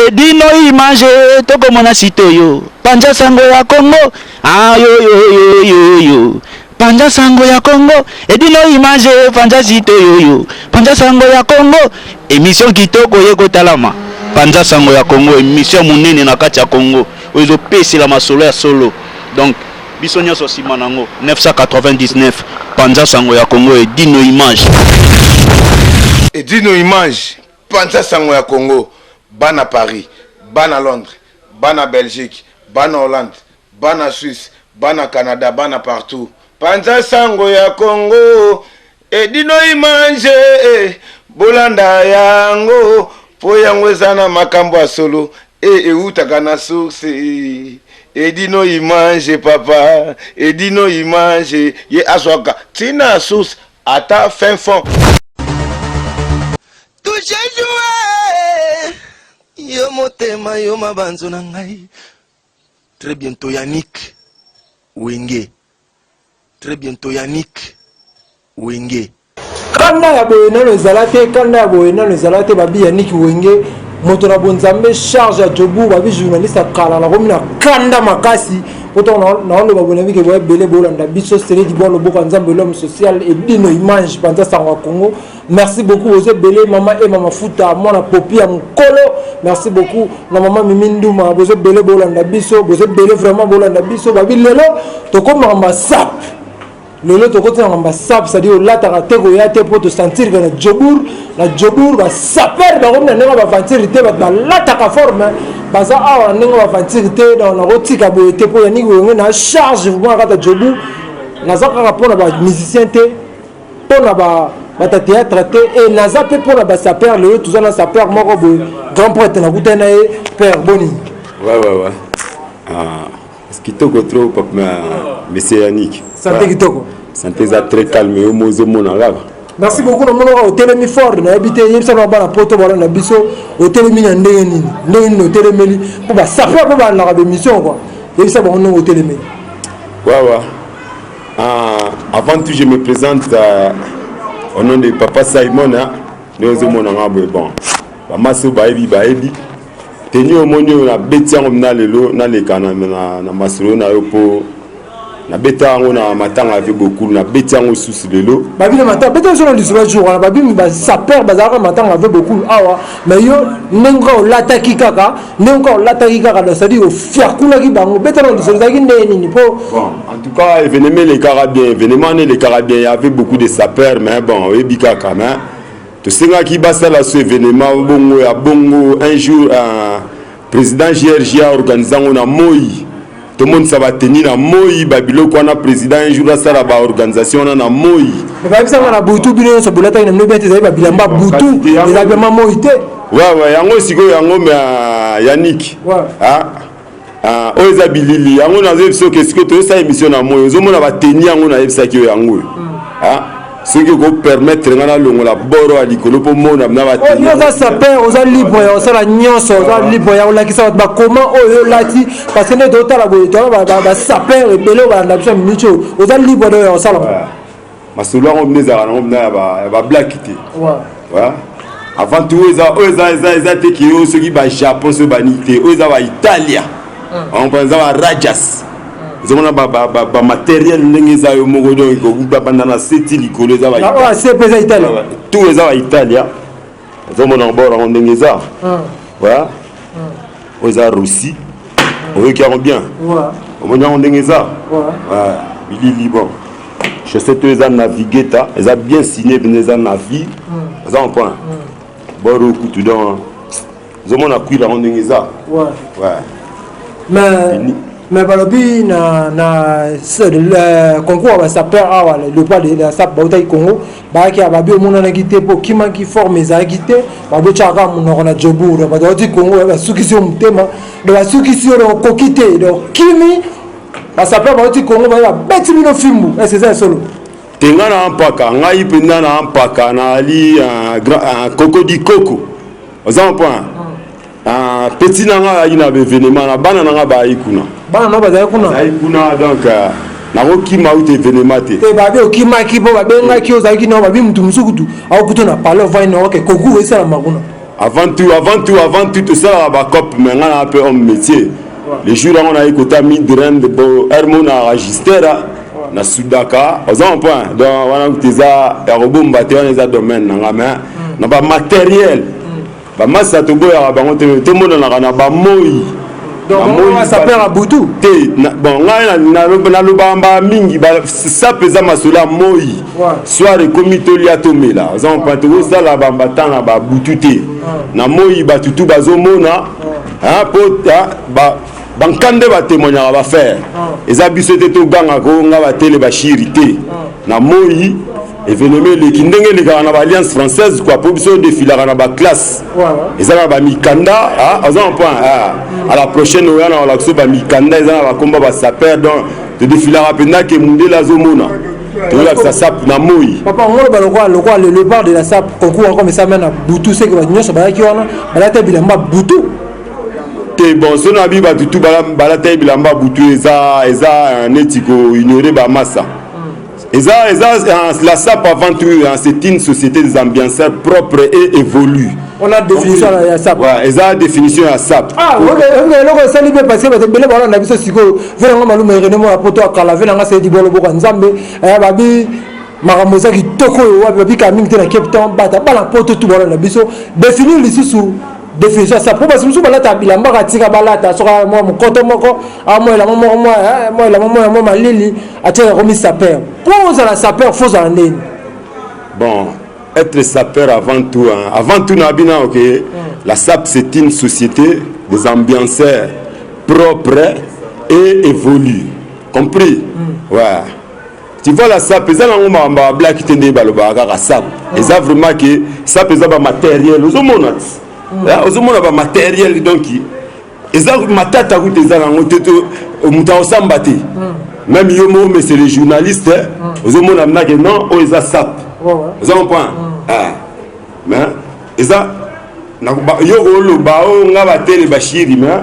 Edino image toko mona sitoyo Panja sango ya Congo ah yo Panja sango ya Congo Edino image Panja sitoyo Panja sango ya Congo émission kitoko yeko talama Panja sango ya Congo émission munene na kati ya Congo ozo pesi la masolo ya solo donc biso nyonso sima nango 999 Panja sango ya Congo Edino image Panja sango ya Congo bana Paris, bana Londres, bana Belgique, bana Hollande, bana Suisse, bana Canada, bana partout. Panja sango ya Congo, Edino image, bolanda yango, po yango ezana makambo ya solo, eutaka na source. Edino image papa, Edino image, ye aswaka, tina source, ata fin fond. Touché joué. Yo motema yo mabanzo na ngai. Très bientôt Yannick Wenge. Très bientôt Yannick Wenge. Kanda ya boyena no zalate kanda ya boyena no zalate babi Yannick Wenge moto na bonzambe charge ya jobu babi journaliste kala na komina kanda makasi poto na lo babona ke boye bele bolanda biso sele di bon lobo nzambe l'homme social et Edino image Panja sango Congo. Merci beaucoup aux bele mama et mama futa mona popi ya mkolo. Merci beaucoup na mama Miminduma bozo bele bolanda biso bozo bele vraiment bolanda biso babi lelo to koma mbasap lelo to kote mbasap c'est-à-dire au lataka teko ya te pour te sentir que na jobour ba saper ba komna nenga ba ventirité ba lataka forme baza awa nenga ba ventirité na rotika boete po ya ningo na charge vraiment kata jobour na zaka rapona ba musicien te pona ba bata théâtre te et naza pe pona ba saper le tout ça na saper moko bo grand prêtre na kutana père Boni ouais est-ce que tu trop papa monsieur Yannick santé kitoko santé za très calme au mozo mona là. Merci beaucoup na mono au télémi fort na habité yebisa na bana poto bana na biso au télémi na ndenge nini no télémeli pour ba saper pour ba na émission quoi yebisa ba no au télémi avant tout je me présente au nom de papa Simon nous sommes bon bamaso baebi teni omonyo na betiango na lelo na lekana na masolo na yopo na betango na matanga avec beaucoup na betiango sous lelo babi na matanga betango sur le jour na babi ba saper bazaka matanga avec beaucoup awa mais yo nengo lataki kaka c'est-à-dire au fiakula ki bango betango sur zaki neni po bon en tout cas événement les Carabiens il y avait beaucoup de sapeurs mais bon ebika quand même to senga ki basala ce événement bongo ya bongo un jour président GRG a organisé na Moi tout le monde ça va tenir na Moi babilo ko na président un jour sala ba organisation na Moi ba bisa na butu bino so bolata na nobete za ba bilamba butu exactement Moi te ouais yango siko yango mais Yannick oza bilili yango na zebso que ce que to sa émission na Moi zo mona ba tenir yango na ebisa ki yango ce qui vous permettre ngana longola boro a likolo po mona na ba tenir oza saper oza libre ya osala nyonso oza libre ya olakisa ba comment oyo lati parce que ne do tala bo to ba saper ebele ba na biso minuto oza libre ya osala masolo ngo mneza na ba blackité ouais avant tout oza te ki o ce qui ba Japon ce banité oza ba Italia on pense à Rajas zona ba matériel ndenge za yo moko donc ko banda na seti likolo za ba Italia tout za ba Italia zoma na bord ndenge za voilà oza Russie on qui a bien on mona ndenge za bilili bon je sais que za naviguer ta za bien signé venez en navire ça en point boro kutu donc zoma na kuila ndenge za mais balobi na le concours va saper awa le pas de la sap bautai Congo ba ki ababi omona na kité po kima ki forme za kité ba bo chaka munoko na jobour ba doti Congo ba sukisi mutema de ba sukisi ro kokité donc kimi ba saper bauti Congo ba beti bino fimbu c'est ça solo tenga na mpaka ngai penda na mpaka na ali koko di koko oza point petit nanga ina be événement na bana nanga ba ikuna bana no bazali kuna donc na okima ou événement te babe okima ki bo babenga ki ozaki no babi mutu musukutu akuto na palo vai no ke koku esala makuna avant tout ça la cop mais on a un peu un métier les jours on a écouté midrend bon hermona register na sudaka aux un point donc on a teza ya robomba te on les a domaine na mais na ba matériel ba massa to boya ba ngote to mona na ba moi donc on ça perd à Boutou te bon na lobamba mingi ba ça pesa masula moi soit le comité liatomé là aux un point to ça la bamba tanga ba Boutou te na moi ba tutu bazomona hein pota ba bankande ba témoignage va faire eza biso te to ganga ko nga ba tele ba chirité na moi événement le kindenge le kana ba alliance française quoi pour biso défiler na ba classe eza ba mikanda ah aux un point à la prochaine on a la so ba mikanda eza ba komba ba saper donc de défiler rapidement que munde la zomona to la ça sap na moi papa on ba quoi le bar de la sap concours comme ça mena Boutou c'est que ba nyoso ba ki wana ba ta bilamba Boutou bon son abi ba tutu bala tay bilamba Boutou eza netiko ignorer ba massa eza la SAP avant tout c'est une société des ambianceurs propres et évolue on a définition la SAP ouais eza définition ya SAP ok loko sali be passer ba bele ba na biso siko vela ngoma lume rene mo apoto akala vela nga se di bolo boko nzambe ba bi maramoza ki toko wa ba bi ka mingi te na Cape Town bata bala poto tu bolo na biso définir lisusu définition ça pour parce que balata bilamba katika balata soka moi mokoto moko moi la moi malili atia comme sapeur pour ça la sapeur faut en nini bon être sapeur avant tout nabina OK la SAP c'est une société des ambianceurs propres et évolue compris ouais tu vois la SAP ça na ngoma black tende baloba ka SAP ça vraiment que SAP ça ba matériel aux monats aux hommes ba matériel donc eza matata ku teza nango teto muta osambate même yo mo mais c'est les journalistes aux hommes na que non o eza SAP aux hommes point mais eza na yo lo ba o nga ba tele bashiri mais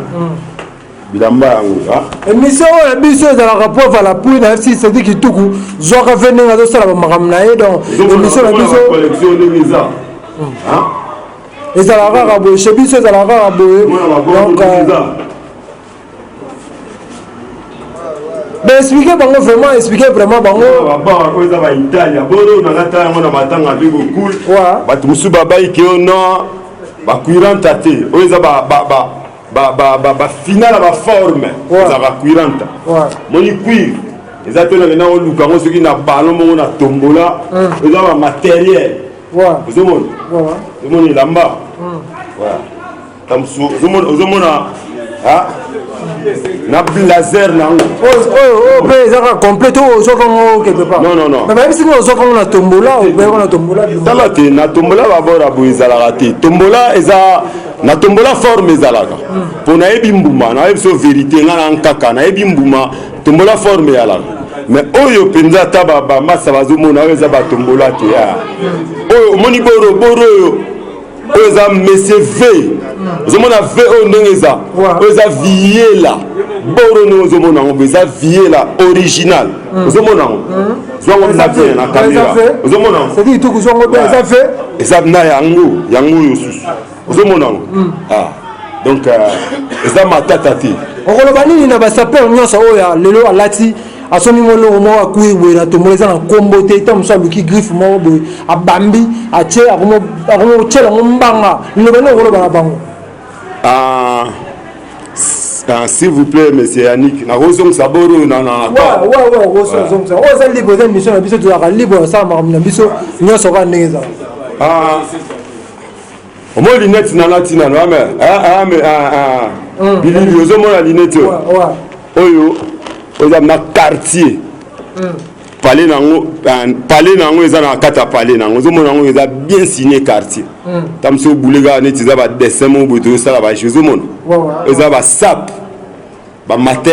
bilamba yango émission ya biso za la rapport va la pour na FC c'est dit ki tuku zo ka venir na sala ba makamna ye donc émission la biso collection de visa et ça la rare boy chez biso ça la rare boy donc ben expliquer bango vraiment expliquer vraiment bango ba ko za ba Italia boro na ngata ngo na matanga bigo cool ba tumusu baba ikeo no ba kuiranta te o za ba finale ba forme za ba kuiranta moni kuir ezatona na o luka ngo soki na ballon mo na tombola eza ba matériel ozomona ozomona lamba tamsu ozomona na blazer nango pe ezaka complète ozokongo quelque part non mais si ozokongo na tombola ou na tombola tala te na tombola babora bo ezalaka te tombola eza na tombola forme ezalaka mpo nayebi mbuma nayebi so vérité nga na nkaka nayebi mbuma tombola forme ezalaka mais oyo mpenza ata bamasa bazomona oyo eza batombola te oyo omoni boro oyo eza monsieur v ozomona v oyo ndenge eza oyo eza viela boro ndenge ozomona yango eza viela original ozomona yango zwango na bien na caméra ozomona yango eza na yango oyo susu ozomona yango donc eza matata te okoloba nini na basaper nyonso oyo lelo alati asomi molongo moko akui boye na tombola eza na nkombo te ta mosu aluki griffe moko boye abambi atie akomotyela ngo mbanga liloba nde okoloba na bango s'il vous plaît monsieur Yannick nakozongisa boro oyo oyo eza libre eza émission na biso tozalaka libre osala makambo na biso nyonso kaka ndenge ezala omo linete nana tinano bilili ozomona linete oyo oza na quartier palais nango eza na kati ya palais nango ozomona yango eza bien signé quartier tamoso obulega neti eza badessin mo boye tozosala baje ozomona eza basap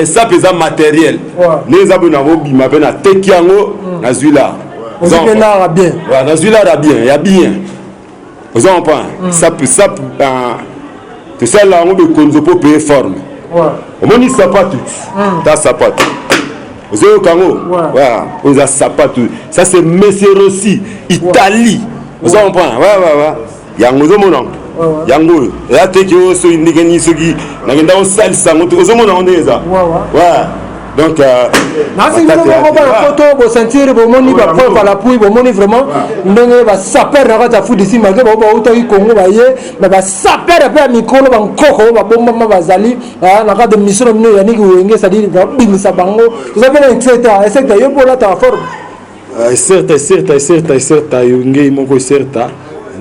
sap eza matériel nde eza boye nakobima mpe nateki yango nazwi lar nazwi lar ya bien oza comprendre sap tosala yango bekonzo mpo paye forme omoni sapatu ta sapatu ozoyoka yango oza sapatu ça c'est Monsieur Rossi Italie oza comprendre yango ozomona yango ya te ki o so ndenge ni soki na ngenda o sal sango to zo mona onde eza ouais donc nasi ngoko ba photo bo sentir bo moni ba preuve à l'appui bo moni vraiment ndenge ba saper na kata fu disi malgré ba uto yi Congo ba ye mais ba saper pe mikolo ba nkoko ba bomba ma bazali na kata mission mino ya niki wenge ça dit ba bimisa bango vous avez etc yo bola ta forme certes yonge moko certes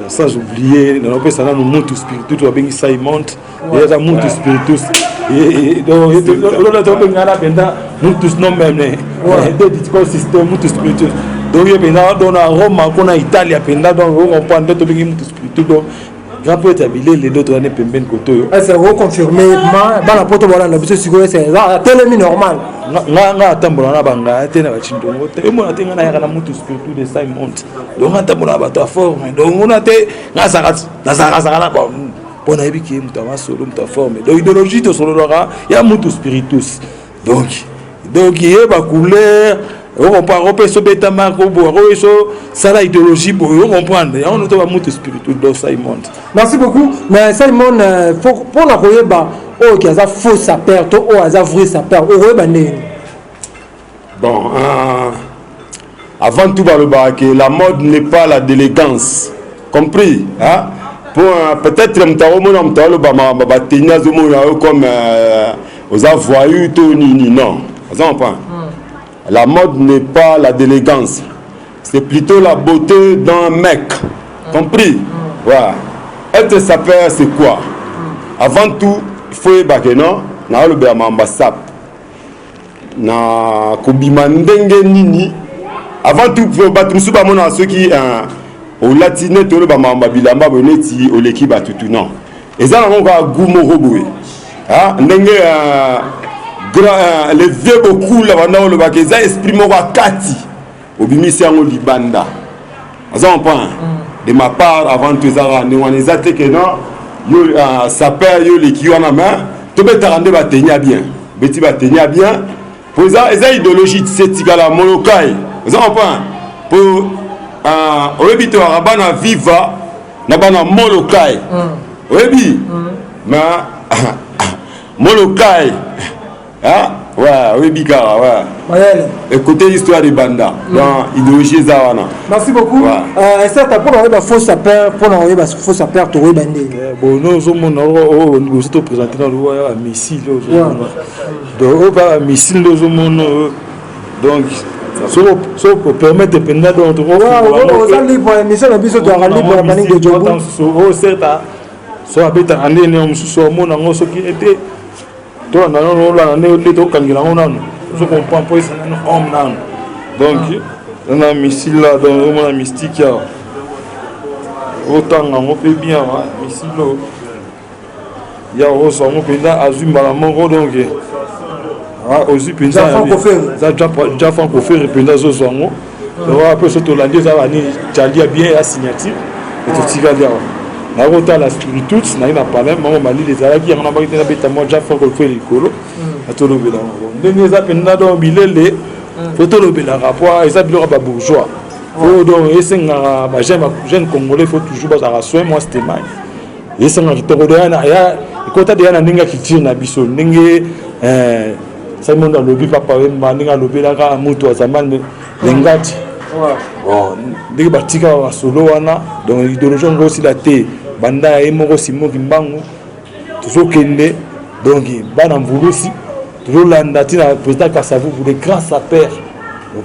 sans oublier dans le ça nous monte spiritus to bengi Simon et ça monte spiritus et donc le to benga la benda monte non même de discours système monte spiritus donc il benda dans Rome qu'on a Italie benda donc on prend de to bengi monte spiritus donc grand peut habiller les d'autres années pemben koto c'est reconfirmé dans la poto voilà l'objet siguré c'est la télé normal nga tambola na banga tena bachindongo te mona tenga na yakana mutu spiritu de Simon donc nga tambola bato forme donc on a te nga saka na ba pona ebiki mutu ma solo mutu forme donc idéologie to solo lora ya mutu spiritus donc il ba couleur on comprend on peut se beta marco bo so ça la idéologie bo on comprendre on to ba mutu spiritu de Simon. Merci beaucoup mais Simon pour la koyeba oh qui a faux sa perte oh a vrai sa perte oh bon avant tout que la mode n'est pas la d'élégance compris hein pour peut-être comme aux avoyus non la mode n'est pas la d'élégance c'est plutôt la beauté d'un mec compris voilà être sapeur c'est quoi avant tout il faut que non na le ba mambasap na kobima ndenge nini avant tout faut battre suba mona ceux qui au latiné to le ba mamba bilamba boneti au leki batutu non eza na ngo gumo roboé ah ndenge grand les vieux beaucoup là bana le ba que ça esprit mo kati obimisi yango libanda on prend de ma part avant tout ça ne waneza te que non yo sapeur yo leki wana main to beta rande ba tenia bien beti ba tenia bien pour ça eza idéologie c'est la molokai vous en prend pour oyebi to bana viva na bana molokai oyebi ma molokai ah ouais oyebi kara ouais écoutez l'histoire de banda dans idéologie za wana. Merci beaucoup certes pour la fausse sapeur pour la fausse sapeur to bandé bon nous sommes nous sommes présentés dans le missile donc pas missile donc so pour permettre de pendant donc ça libre émission la biso to libre la manique de job certes so abeta ande ne mususu mona ngoso ki était to na no la ne to kangila ngona je comprends pas ça non homme nan donc on a missile là donc on a mystique là autant on peut bien missile ya oso on peut là azumba la mongo donc aussi penza ja franco faire penza zo zongo donc après ce to landé ça va ni jalia bien la signature et tout tika dia na rota la spiritus na ina parler maman mali les alaki on a pas été na beta moi ja franco faire likolo atolo bela ndenge za penza do bilele photo le bela rapport ça bilo ba bourgeois oh donc esenga ba jeune congolais faut toujours ba soin moi c'était mal esenga kitoko de yana ya kota de yana ndinga kitire na biso ndenge Simon dans le but papa ndinga lobela ka mutu azamane lengati bon ndenge batika wa solo wana donc idéologie ngo aussi la te banda e moko simo kimbangu toujours kende donc bana mvulusi toujours landa tina président Kasavu pour les grands sapeurs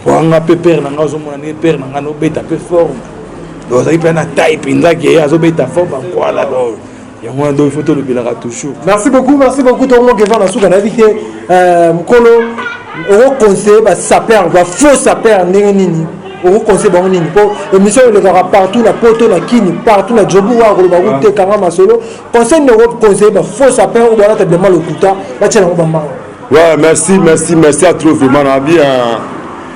pour un peu père na ngazo mona ne père na ngano beta peu forme donc ça il prend la taille pinza qui azo beta forme voilà donc il y a moins de photos le bilaka toujours. Merci beaucoup tout le monde qui va dans sous kana vite mkolo au conseil ba sapeur ba faux sapeur ndenge nini au conseil ba nini pour émission le gara partout la poto la kini partout la jobu wa ko ba route kanga masolo conseil ne conseil ba faux sapeur ou ba tablement le kuta ba tshela ba mama. Ouais, merci à trop vraiment na bien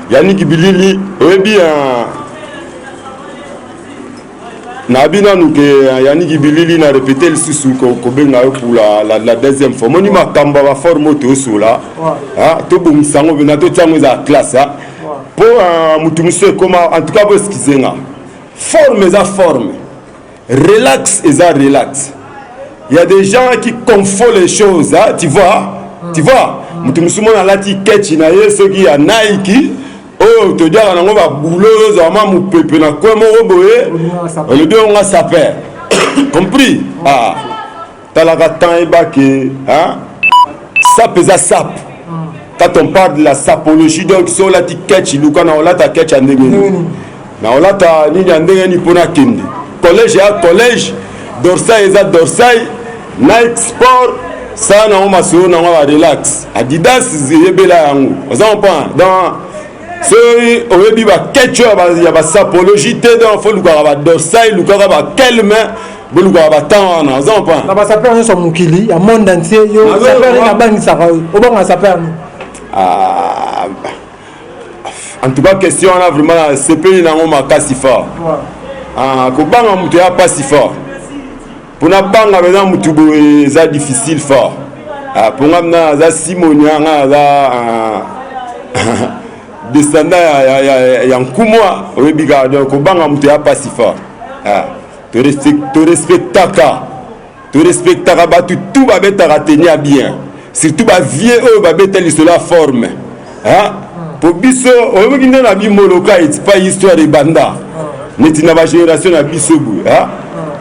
Yannick Bilili bien na bina nous que Yannick Bilili na répété le sous ko benga pour la deuxième fois moni makamba ba forme to so là ah to bum sango bina to tsango za classe ah pour mutu monsieur comment en tout cas vous excuser nga forme relax et ça relax. Il y a des gens qui confondent les choses, hein, tu vois. Tu vois, mutu musumo na lati ketchi na ye soki ya Nike. Oh, te dire na ngoma boulot zama mu pepe na kwa mo boye. Le deux on a sapé. Compris? Ah. Talaka temps et baké, hein? Sap et sap. Quand on parle de la sapologie, donc sur la ketchi, luka na olata ketchi andenge. Na olata ni andenge ni pona kende. Collège à collège, dorsai et dorsai, Nike Sport. Ça na on maso na on va relax. Adidas yebela yango. On pas dans ce oyebi ba ketcho ya ba sapologie te dans faut luka ba dorsai luka ba kelme boluka ba tan na on pas. Na ba sapeur so mukili ya monde entier yo sapeur na bang sa o banga sapeur. Ah, en tout cas question on a vraiment ce pays na on makasi fort. Ah ko banga mutu ya pas si fort. Pour na banga beza mutu bo eza difficile fort. Ah pour na za Simonia za descendant ya nkumwa oyebiga donc ko banga mutu ya pas si fort. Ah te respectaka batu tout ba betaka tenir bien. Surtout ba vieux eux ba beteli sur la forme. Hein? Pour biso oyebi nde na bimoloka it's pas histoire de banda. Neti na ba génération na biso bu, hein?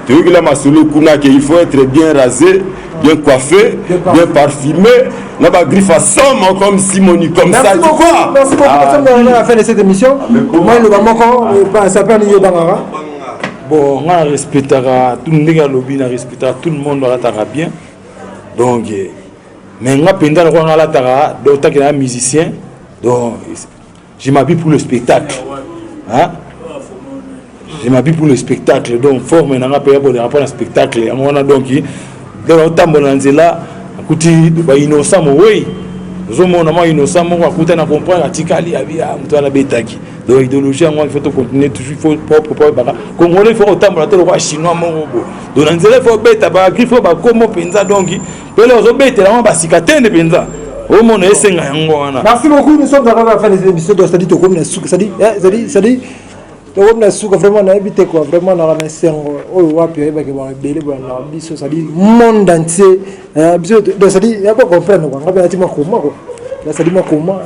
Tu là masolo kuna que il faut être bien rasé, bien coiffé, bien parfumé, na ba griffe à somme comme Simoni comme ça tu vois. Merci beaucoup pour la fin de cette émission. Moi le bamoko ça peut ni bangara. Bon, on respectera tout le monde lobby, on respectera tout le monde on bien. Donc mais on pendant qu'on a la tara d'autant qu'il est musicien. Donc je m'habille pour le spectacle. Hein? Je m'habille pour le spectacle, donc forme n'a pas pour le rapport au spectacle. On a donc dans le temps là, écoutez, innocent oui. Nous sommes innocents, on va na comprendre article ya mtu na betaki. Donc idéologie il faut continuer toujours faut propre baka. Congolais faut autant la tolo chinois mongo. Donc nzela faut beta ba grifo ba komo penza donc pele ozo beta la ba sikatende penza. Au monde esenga yango wana. Merci beaucoup, nous sommes à la fin des émissions de Stadi Tokom na suka Stadi Tokom na suka vraiment na habité quoi vraiment na la sengo o wapi ba ke ba belé ba na biso Stadi monde entier biso de Stadi ya pas comprendre quoi ngabe ati makoma quoi. La Stadi makoma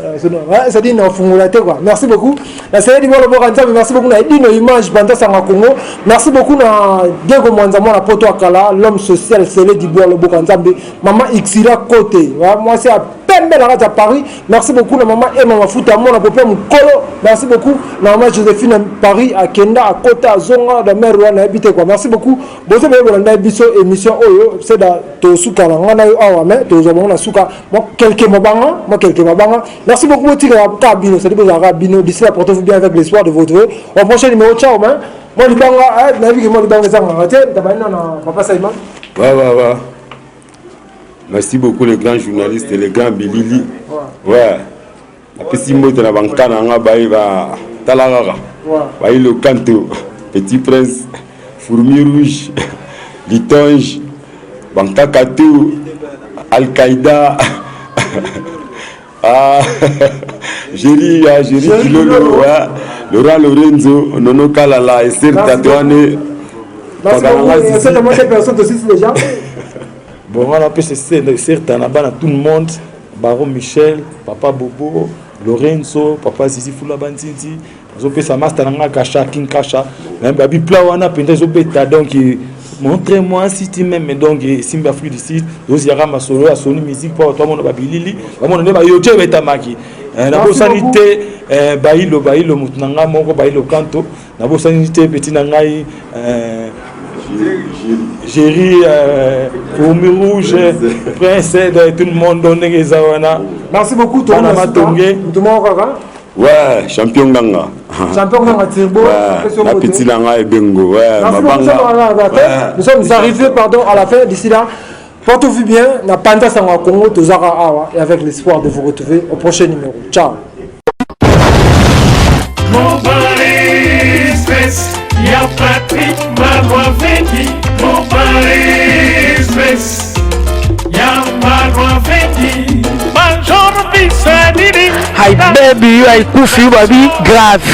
Stadi na fungula te quoi. Merci beaucoup. La Stadi Bolo Bokanza merci beaucoup na Edino Image Banda Sanga Congo. Merci beaucoup na Diego Mwanzamo na poto akala l'homme social Sele di Bolo Bokanza maman Xira côté. Moi c'est à Pembe la radio à Paris. Merci beaucoup la maman Emma Mafuta mon papa Mukolo. Merci beaucoup la maman Joséphine à Paris à Kenda à Kota Zonga de Merwa na habité quoi. Merci beaucoup. Bozo be bolanda biso émission oyo c'est da to suka na ngana yo awa mais to zo na suka moi quelques mabanga. Merci beaucoup mon tigre à Bino, c'est des Bino d'ici là portez-vous bien avec l'espoir de vous retrouver au prochain numéro. Ciao man. Moi le banga navigue moi le banga ça on raté tabana na papa Saïman. Ouais. Merci beaucoup les grands journalistes et les grands Bilili. Ouais. Après si moi na bankana nga ba talaraga. Ouais. Le canto, Petit Prince, Fourmi Rouge, Litonge, Bankakatou, Al-Qaïda. Ah, Géry Kilolo, Laurent Lorenzo, Nono Kalala, Esther Tatouane. Merci beaucoup. C'est comment ces personnes aussi déjà. Bon, on a pu se certain là-bas tout le monde. Baron Michel, Papa Bobo, Lorenzo, Papa Zizi Fula Banzinzi. Ils ont fait sa master dans Kacha, King Kacha. Même Babi Plawana, Penta Beta. Donc, montrez-moi si tu m'aimes. Donc, Simba Free d'ici. Donc, il y a ma solo, à Sony Music, pour toi, mon Babi Lili. Mon nom est Yoje Betamaki. La bonne sanité, Bailo, Moutunanga, Moko, Bailo Kanto. La bonne sanité, Petit Nangai. Géry, Fourmi Rouge, Prince, tout le monde donne les Zawana. Merci beaucoup, toi. Ouais, champion Ganga. Champion Ganga Turbo. Ouais, la petite Nanga et Bengo. Ouais, nous sommes arrivés à la fin d'ici là. Portez-vous bien, na Panda Sanga Congo, Tozara Awa, et avec l'espoir de vous retrouver au prochain numéro. Ciao. Y'a Patrick, ma voix Fendi, mon pari Express. Y'a ma voix Fendi, Major Bissadini. Hi baby, you are cool, baby, grave.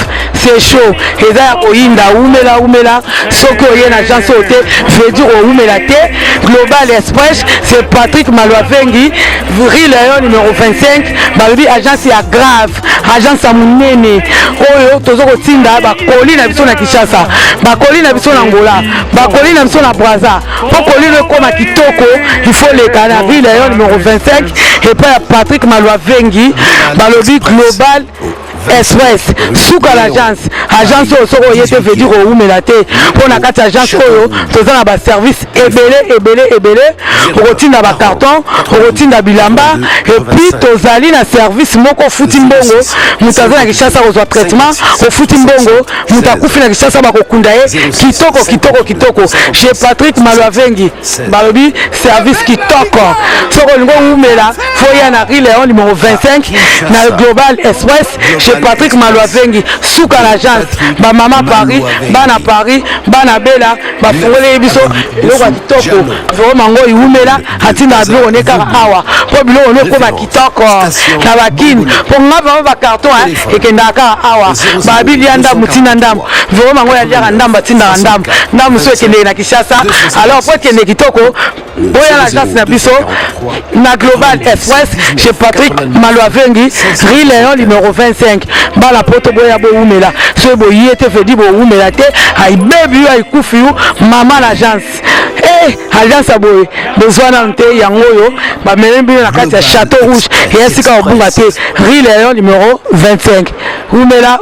c'est chaud eza ya koyinda umela soki oye na agence oyo te veut dire oumela te. Global Express c'est Patrick Malwavengi Rue Lion numéro 25 balobi agence ya grave agence ya monene oyo tozo kotinda bakoli na biso na Kinshasa bakoli na biso na Angola bakoli na biso na Brazza po kolino ekoma kitoko il faut leka na Rue Lion numéro 25 et pas Patrick Malwavengi balobi Global Express suka l'agence oyo soko oyete veut dire oumela te mpona kati agence oyo toza na baservice ebele okotinda bacarton okotinda bilamba epuis tozali na service moko ofuti mbongo moto aza na Kinshasa kozwa traitement ofuti mbongo moto akufi na Kinshasa bakokunda ye kitoko chez Patrick Malwavengi balobi service kitoko soko olingo oumela foya na Rue Lion numéro 25 na Global Express chez Patrick Malwavengi suka l'agence ba mama Paris bana Paris bana bela ba fongole biso eloko ya kitoko vero mango iumela atinda biloko ne kaka awa po biloko ne ko ba kitoko na bakini po ngaba ba carton ekenda kaka awa ba bilia ndambu tina ndambu vero mango ya liaka ndamba tina ndambu so ekende na Kinshasa alors po ekende kitoko boya l'agence na biso na Global Express chez Patrick Malwavengi Rue Lion numéro 25 bala poto boya bo umela so bo yete fedi bo umela te ay baby ay kufi mama l'agence agence aboye besoin na nte yango yo ba melembi na kati ya Château Rouge et esika obunga te Rue Lion numéro 25 umela